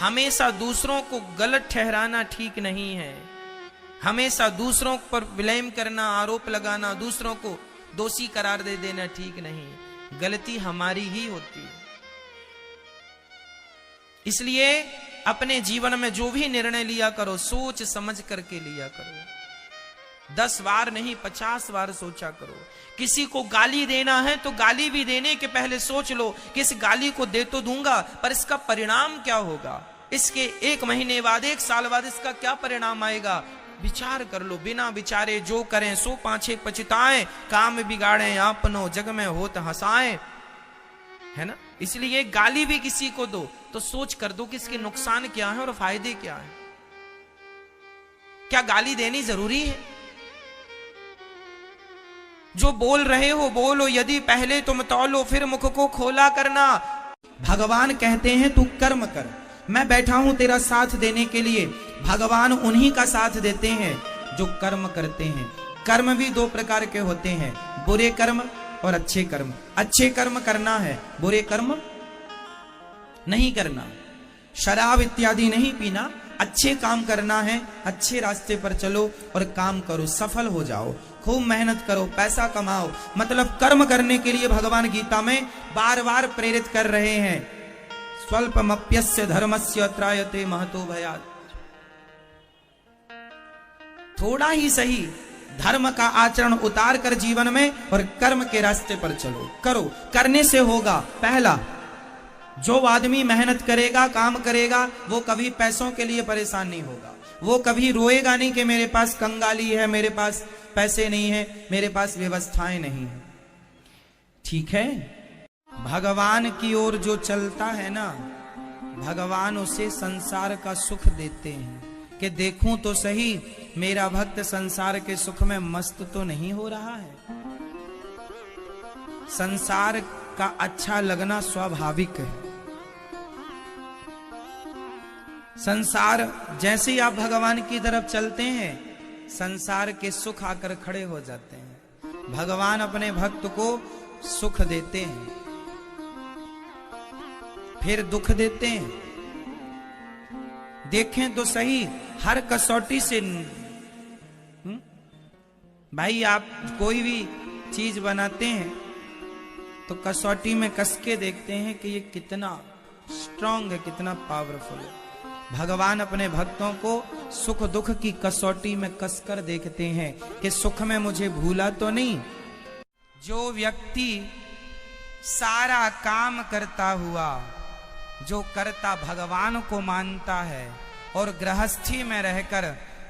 हमेशा दूसरों को गलत ठहराना ठीक नहीं है। हमेशा दूसरों पर ब्लेम करना, आरोप लगाना, दूसरों को दोषी करार दे देना ठीक नहीं। गलती हमारी ही होती है। इसलिए अपने जीवन में जो भी निर्णय लिया करो, सोच समझ करके लिया करो। 10 बार नहीं 50 बार सोचा करो। किसी को गाली देना है तो गाली भी देने के पहले सोच लो कि इस गाली को दे तो दूंगा, पर इसका परिणाम क्या होगा, इसके 1 महीने बाद 1 साल बाद इसका क्या परिणाम आएगा, विचार कर लो। बिना विचारे जो करें सो पाछे पछताएं, काम बिगाड़े आपनो जग में होत हंसाएं, है ना। इसलिए गाली भी किसी को दो तो सोच कर दो कि इसके नुकसान क्या है और फायदे क्या है। क्या गाली देनी जरूरी है? जो बोल रहे हो बोलो, यदि पहले तुम तौलो फिर मुख को खोला करना। भगवान कहते हैं तू कर्म कर, मैं बैठा हूं तेरा साथ देने के लिए। भगवान उन्हीं का साथ देते हैं जो कर्म करते हैं। कर्म भी 2 प्रकार के होते हैं, बुरे कर्म और अच्छे कर्म। अच्छे कर्म करना है, बुरे कर्म नहीं करना। शराब इत्यादि नहीं पीना, अच्छे काम करना है। अच्छे रास्ते पर चलो और काम करो, सफल हो जाओ, खूब मेहनत करो, पैसा कमाओ। मतलब कर्म करने के लिए भगवान गीता में बार बार प्रेरित कर रहे हैं। स्वल्पमप्यस्य धर्मस्य त्रायते महतो भयात्। थोड़ा ही सही धर्म का आचरण उतार कर जीवन में और कर्म के रास्ते पर चलो, करो। करने से होगा। पहला, जो आदमी मेहनत करेगा, काम करेगा, वो कभी पैसों के लिए परेशान नहीं होगा। वो कभी रोएगा नहीं कि मेरे पास कंगाली है, मेरे पास पैसे नहीं है, मेरे पास व्यवस्थाएं नहीं है। ठीक है, भगवान की ओर जो चलता है ना, भगवान उसे संसार का सुख देते हैं कि देखूं तो सही मेरा भक्त संसार के सुख में मस्त तो नहीं हो रहा है। संसार का अच्छा लगना स्वाभाविक है। संसार जैसे ही आप भगवान की तरफ चलते हैं, संसार के सुख आकर खड़े हो जाते हैं। भगवान अपने भक्त को सुख देते हैं, फिर दुख देते हैं। देखें तो सही, हर कसौटी से भाई आप कोई भी चीज बनाते हैं तो कसौटी में कस के देखते हैं कि ये कितना स्ट्रांग है, कितना पावरफुल है। भगवान अपने भक्तों को सुख दुख की कसौटी में कसकर देखते हैं कि सुख में मुझे भूला तो नहीं। जो व्यक्ति सारा काम करता हुआ, जो करता भगवान को मानता है और गृहस्थी में रहकर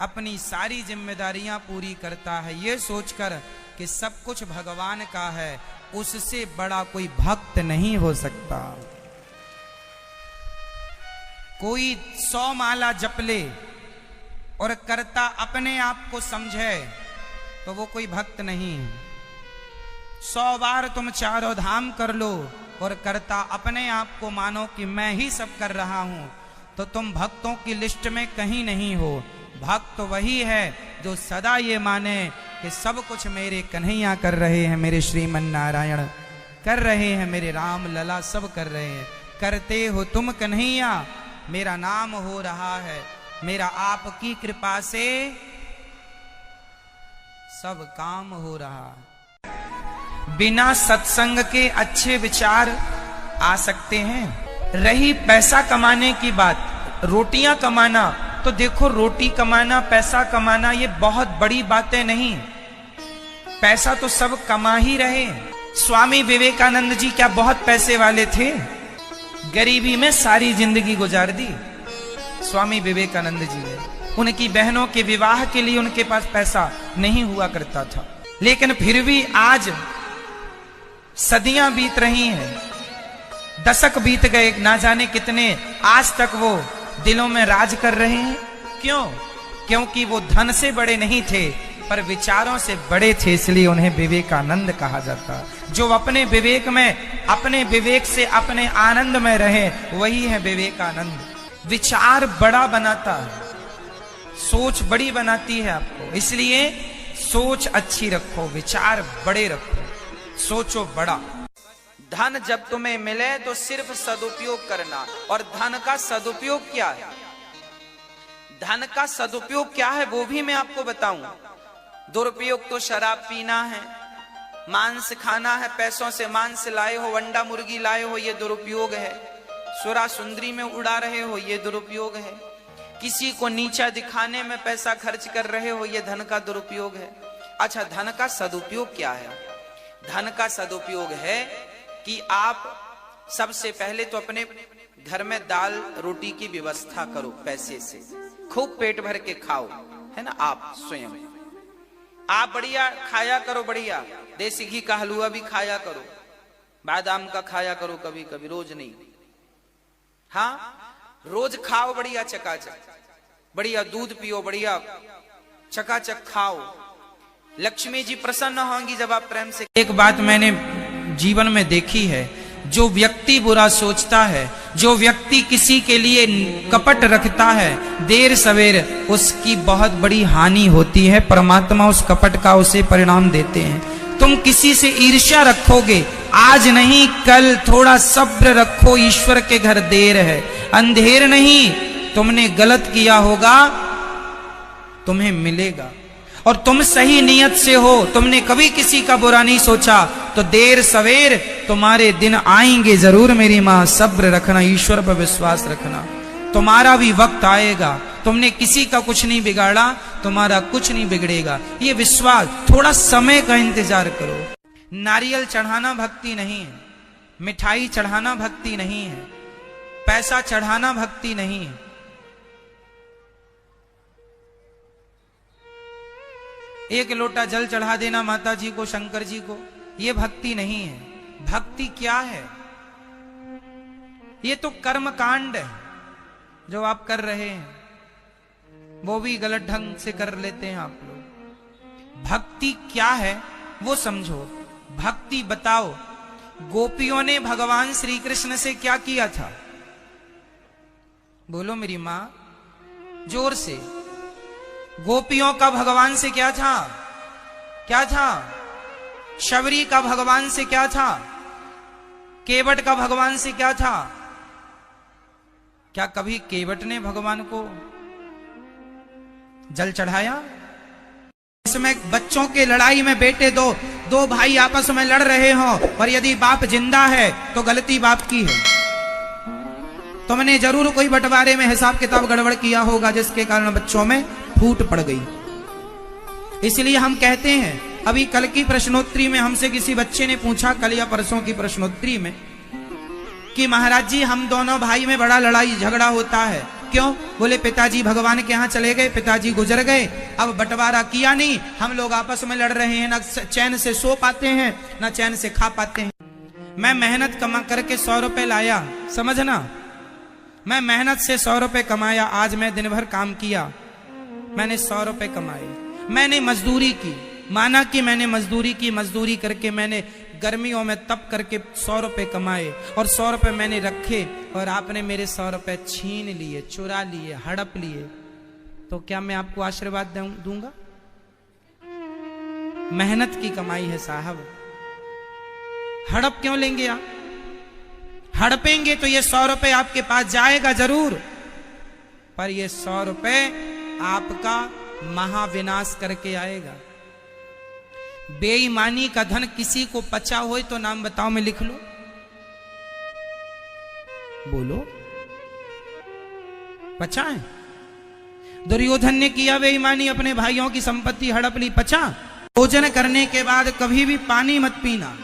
अपनी सारी जिम्मेदारियां पूरी करता है, ये सोचकर कि सब कुछ भगवान का है, उससे बड़ा कोई भक्त नहीं हो सकता। कोई 100 माला जप ले और करता अपने आप को समझे तो वो कोई भक्त नहीं है। 100 बार तुम चारों धाम कर लो और करता अपने आप को मानो कि मैं ही सब कर रहा हूं, तो तुम भक्तों की लिस्ट में कहीं नहीं हो। भक्त वही है जो सदा ये माने कि सब कुछ मेरे कन्हैया कर रहे हैं, मेरे श्रीमन नारायण कर रहे हैं, मेरे राम लला सब कर रहे हैं। करते हो तुम कन्हैया, मेरा नाम हो रहा है, मेरा आपकी कृपा से सब काम हो रहा है। बिना सत्संग के अच्छे विचार आ सकते हैं। रही पैसा कमाने की बात, रोटियां कमाना, तो देखो रोटी कमाना, पैसा कमाना ये बहुत बड़ी बातें नहीं। पैसा तो सब कमा ही रहे। स्वामी विवेकानंद जी क्या बहुत पैसे वाले थे? गरीबी में सारी जिंदगी गुजार दी स्वामी विवेकानंद जी ने। उनकी बहनों के विवाह के लिए उनके पास पैसा नहीं हुआ करता था, लेकिन फिर भी आज सदियां बीत रही हैं, दशक बीत गए, ना जाने कितने, आज तक वो दिलों में राज कर रहे हैं। क्यों? क्योंकि वो धन से बड़े नहीं थे पर विचारों से बड़े थे, इसलिए उन्हें विवेकानंद कहा जाता। जो अपने विवेक में, अपने विवेक से अपने आनंद में रहे, वही है विवेकानंद। विचार बड़ा बनाता है, सोच बड़ी बनाती है आपको, इसलिए सोच अच्छी रखो, विचार बड़े रखो, सोचो बड़ा। धन जब तुम्हें मिले तो सिर्फ सदुपयोग करना। और धन का सदुपयोग क्या है, धन का सदुपयोग क्या है वो भी मैं आपको बताऊं। दुरुपयोग तो शराब पीना है, मांस खाना है, पैसों से मांस लाए हो, अंडा मुर्गी लाए हो, ये दुरुपयोग है। सुरा सुंदरी में उड़ा रहे हो, ये दुरुपयोग है। किसी को नीचा दिखाने में पैसा खर्च कर रहे हो, ये धन का दुरुपयोग है। अच्छा, धन का सदुपयोग क्या है? धन का सदुपयोग है कि आप सबसे पहले तो अपने घर में दाल रोटी की व्यवस्था करो, पैसे से खूब पेट भर के खाओ, है ना। आप स्वयं आप बढ़िया खाया करो, बढ़िया देसी घी का हलवा भी खाया करो, बादाम का खाया करो, कभी कभी, रोज नहीं। हाँ, रोज खाओ बढ़िया चकाचक, बढ़िया दूध पियो, बढ़िया चकाचक खाओ। लक्ष्मी जी प्रसन्न होंगी जब आप प्रेम से। एक बात मैंने जीवन में देखी है, जो व्यक्ति बुरा सोचता है, जो व्यक्ति किसी के लिए कपट रखता है, देर सवेर उसकी बहुत बड़ी हानि होती है। परमात्मा उस कपट का उसे परिणाम देते हैं। तुम किसी से ईर्ष्या रखोगे, आज नहीं कल थोड़ा सब्र रखो, ईश्वर के घर देर है, अंधेर नहीं। तुमने गलत किया होगा, तुम्हें मिलेगा। और तुम सही नियत से हो, तुमने कभी किसी का बुरा नहीं सोचा, तो देर सवेर तुम्हारे दिन आएंगे जरूर मेरी मां। सब्र रखना, ईश्वर पर विश्वास रखना, तुम्हारा भी वक्त आएगा। तुमने किसी का कुछ नहीं बिगाड़ा, तुम्हारा कुछ नहीं बिगड़ेगा, ये विश्वास। थोड़ा समय का इंतजार करो। नारियल चढ़ाना भक्ति नहीं है, मिठाई चढ़ाना भक्ति नहीं है, पैसा चढ़ाना भक्ति नहीं है। एक लोटा जल चढ़ा देना माता जी को, शंकर जी को, ये भक्ति नहीं है। भक्ति क्या है? ये तो कर्म कांड है जो आप कर रहे हैं, वो भी गलत ढंग से कर लेते हैं आप लोग। भक्ति क्या है वो समझो। भक्ति बताओ। गोपियों ने भगवान श्री कृष्ण से क्या किया था? बोलो मेरी मां, जोर से। गोपियों का भगवान से क्या था? क्या था? शबरी का भगवान से क्या था? केवट का भगवान से क्या था? क्या कभी केवट ने भगवान को जल चढ़ाया? इसमें बच्चों के लड़ाई में बेटे दो भाई आपस में लड़ रहे हो, और यदि बाप जिंदा है तो गलती बाप की है। तुमने जरूर कोई बंटवारे में हिसाब किताब गड़बड़ किया होगा, जिसके कारण बच्चों में फूट पड़ गई। इसलिए हम कहते हैं, अभी कल की प्रश्नोत्तरी में हमसे किसी बच्चे ने पूछा, कल या परसों की प्रश्नोत्तरी में, कि महाराज जी हम दोनों भाई में बड़ा लड़ाई झगड़ा होता है, क्यों? बोले पिताजी भगवान के यहाँ चले गए, पिताजी गुजर गए, अब बंटवारा किया नहीं, हम लोग आपस में लड़ रहे हैं, ना चैन से सो पाते हैं ना चैन से खा पाते हैं। मैं मेहनत कमा करके 100 रुपए लाया, समझना, मैं मेहनत से 100 रुपए कमाया। आज मैं दिन भर काम किया, मैंने 100 रुपए कमाए, मैंने मजदूरी की, माना कि मैंने मजदूरी की, मजदूरी करके मैंने गर्मियों में तप करके 100 रुपए कमाए, और 100 रुपए मैंने रखे, और आपने मेरे 100 रुपए छीन लिए, चुरा लिए, हड़प लिए, तो क्या मैं आपको आशीर्वाद दूंगा? मेहनत की कमाई है साहब, हड़प क्यों लेंगे आप? हड़पेंगे तो ये 100 रुपए आपके पास जाएगा जरूर, पर ये 100 रुपए आपका महाविनाश करके आएगा। बेईमानी का धन किसी को पचा हो तो नाम बताओ, मैं लिख लूं? बोलो, पचा है? दुर्योधन ने किया बेईमानी, अपने भाइयों की संपत्ति हड़प ली, पचा? भोजन करने के बाद कभी भी पानी मत पीना।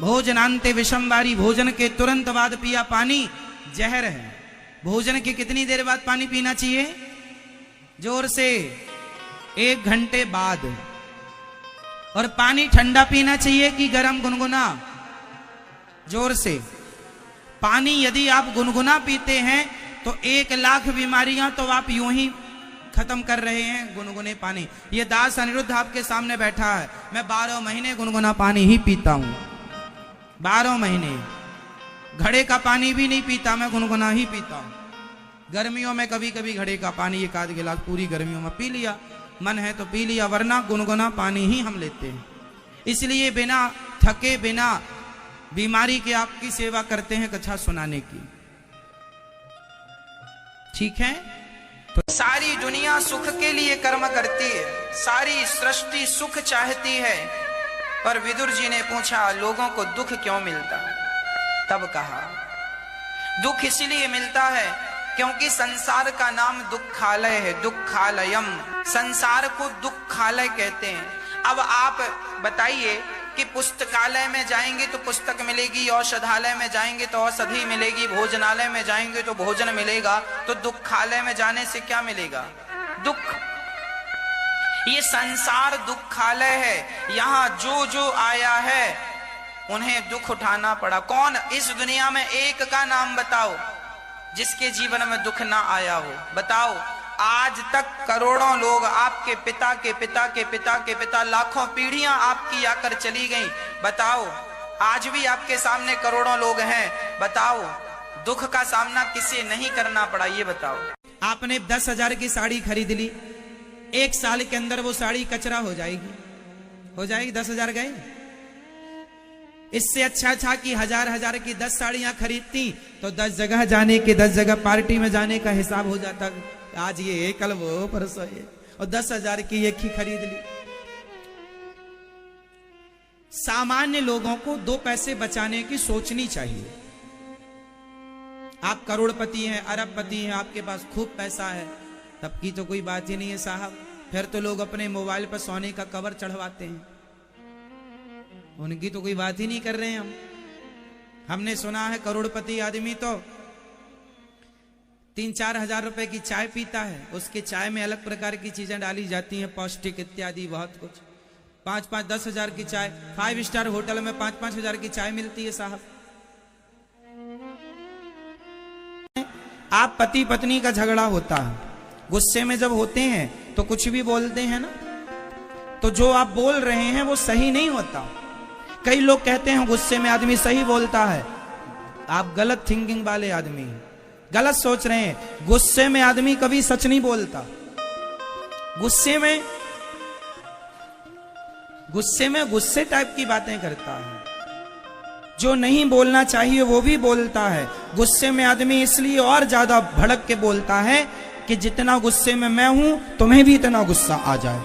भोजनांते विषम वारी, भोजन के तुरंत बाद पिया पानी जहर है। भोजन के कितनी देर बाद पानी पीना चाहिए? जोर से, 1 घंटे बाद। और पानी ठंडा पीना चाहिए कि गर्म गुनगुना? जोर से। पानी यदि आप गुनगुना पीते हैं तो 1 लाख बीमारियां तो आप यूं ही खत्म कर रहे हैं गुनगुने पानी। ये दास अनिरुद्ध आपके सामने बैठा है, मैं 12 महीने गुनगुना पानी ही पीता हूं, 12 महीने। घड़े का पानी भी नहीं पीता, मैं गुनगुना ही पीता हूं। गर्मियों में कभी कभी घड़े का पानी 1 आध गिलास पूरी गर्मियों में पी लिया, मन है तो पी लिया, वरना गुनगुना पानी ही हम लेते हैं। इसलिए बिना थके, बिना बीमारी की आपकी सेवा करते हैं कथा सुनाने की, ठीक है। तो सारी दुनिया सुख के लिए कर्म करती है, सारी सृष्टि सुख चाहती है, पर विदुर जी ने पूछा लोगों को दुख क्यों मिलता? तब कहा दुख इसलिए मिलता है क्योंकि संसार का नाम दुखालय है, दुखालयम, संसार को दुखालय कहते हैं। अब आप बताइए कि पुस्तकालय में जाएंगे तो पुस्तक मिलेगी, औषधालय में जाएंगे तो औषधि मिलेगी, भोजनालय में जाएंगे तो भोजन मिलेगा, तो दुखालय में जाने से क्या मिलेगा? दुख। ये संसार दुखालय है, यहाँ जो जो आया है उन्हें दुख उठाना पड़ा। कौन इस दुनिया में एक का नाम बताओ जिसके जीवन में दुख ना आया हो? बताओ। आज तक करोड़ों लोग, आपके पिता के पिता के पिता के पिता, लाखों पीढ़ियां आपकी आकर चली गई, बताओ आज भी आपके सामने करोड़ों लोग हैं, बताओ दुख का सामना किसे नहीं करना पड़ा? ये बताओ। आपने 10,000 की साड़ी खरीद ली, 1 साल के अंदर वो साड़ी कचरा हो जाएगी, हो जाएगी, 10,000 गए। इससे अच्छा था कि 1,000 की 10 साड़ियां खरीदती तो 10 जगह जाने के, 10 जगह पार्टी में जाने का हिसाब हो जाता। आज ये, कल वो, परसों ये, और 10,000 की एक ही खरीद ली। सामान्य लोगों को 2 पैसे बचाने की सोचनी चाहिए। आप करोड़पति हैं, अरबपति हैं, आपके पास खूब पैसा है, तब की तो कोई बात ही नहीं है साहब। फिर तो लोग अपने मोबाइल पर सोने का कवर चढ़वाते हैं, उनकी तो कोई बात ही नहीं कर रहे हैं हम। हमने सुना है करोड़पति आदमी तो 3-4 हजार रुपए की चाय पीता है, उसके चाय में अलग प्रकार की चीजें डाली जाती हैं, पौष्टिक इत्यादि बहुत कुछ। 5-10 हजार की चाय, 5 स्टार होटल में 5-5 हजार की चाय मिलती है साहब। आप पति पत्नी का झगड़ा होता है, गुस्से में जब होते हैं तो कुछ भी बोलते हैं ना, तो जो आप बोल रहे हैं वो सही नहीं होता। कई लोग कहते हैं गुस्से में आदमी सही बोलता है, आप गलत थिंकिंग वाले आदमी हैं, गलत सोच रहे हैं। गुस्से में आदमी कभी सच नहीं बोलता। गुस्से में गुस्से टाइप की बातें करता है, जो नहीं बोलना चाहिए वो भी बोलता है। गुस्से में आदमी इसलिए और ज्यादा भड़क के बोलता है कि जितना गुस्से में मैं हूं तुम्हें भी इतना गुस्सा आ जाए,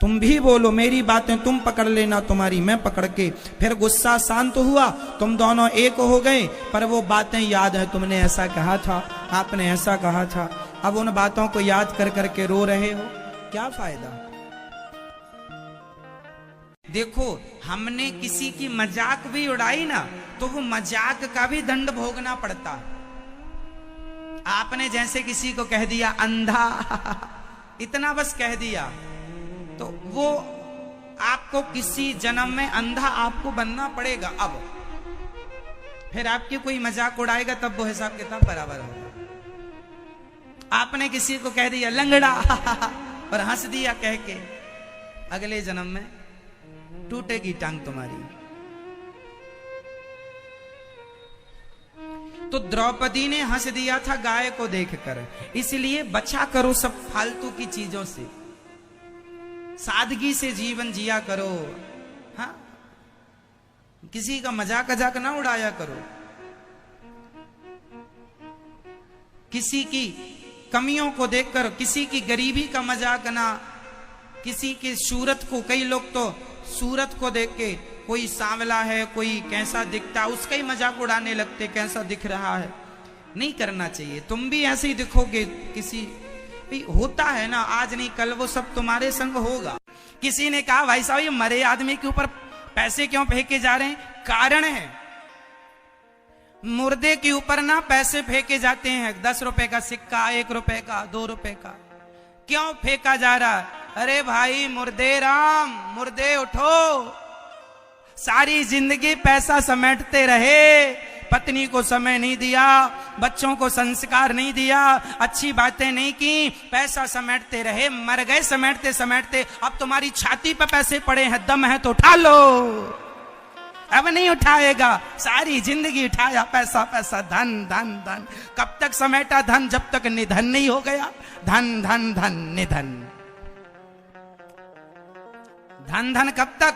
तुम भी बोलो, मेरी बातें तुम पकड़ लेना, तुम्हारी मैं पकड़ के। फिर गुस्सा शांत हुआ, तुम दोनों एक हो गए, पर वो बातें याद है, तुमने ऐसा कहा था, आपने ऐसा कहा था। अब उन बातों को याद कर करके रो रहे हो, क्या फायदा? देखो, हमने किसी की मजाक भी उड़ाई ना, तो वो मजाक का भी दंड भोगना पड़ता। आपने जैसे किसी को कह दिया अंधा, इतना बस कह दिया, तो वो आपको किसी जन्म में अंधा आपको बनना पड़ेगा। अब फिर आपकी कोई मजाक उड़ाएगा तब वो हिसाब किताब बराबर होगा। आपने किसी को कह दिया लंगड़ा और हंस दिया कह के, अगले जन्म में टूटेगी टांग तुम्हारी। तो द्रौपदी ने हंस दिया था गाय को देखकर, इसलिए बचा करो सब फालतू की चीजों से, सादगी से जीवन जिया करो। हाँ, किसी का मजाक ना उड़ाया करो, किसी की कमियों को देखकर, किसी की गरीबी का मजाक ना, किसी की सूरत को, कई लोग तो सूरत को देख के, कोई सांवला है, कोई कैसा दिखता, उसका ही मजाक उड़ाने लगते, कैसा दिख रहा है। नहीं करना चाहिए, तुम भी ऐसे ही दिखोगे, किसी होता है ना, आज नहीं कल वो सब तुम्हारे संग होगा। किसी ने कहा भाई साहब ये मरे आदमी के ऊपर पैसे क्यों फेंके जा रहे हैं? कारण है, मुर्दे के ऊपर ना पैसे फेंके जाते हैं, 10 रुपए का सिक्का, 1 रुपए का, 2 रुपए का, क्यों फेंका जा रहा? अरे भाई मुर्दे राम, मुर्दे उठो, सारी जिंदगी पैसा समेटते रहे, पत्नी को समय नहीं दिया, बच्चों को संस्कार नहीं दिया, अच्छी बातें नहीं की, पैसा समेटते रहे, मर गए समेटते समेटते। अब तुम्हारी छाती पर पैसे पड़े हैं, दम है तो उठा लो। अब नहीं उठाएगा, सारी जिंदगी उठाया पैसा पैसा, धन धन धन, कब तक समेटा धन? जब तक निधन नहीं हो गया। धन धन धन निधन, धन धन कब तक?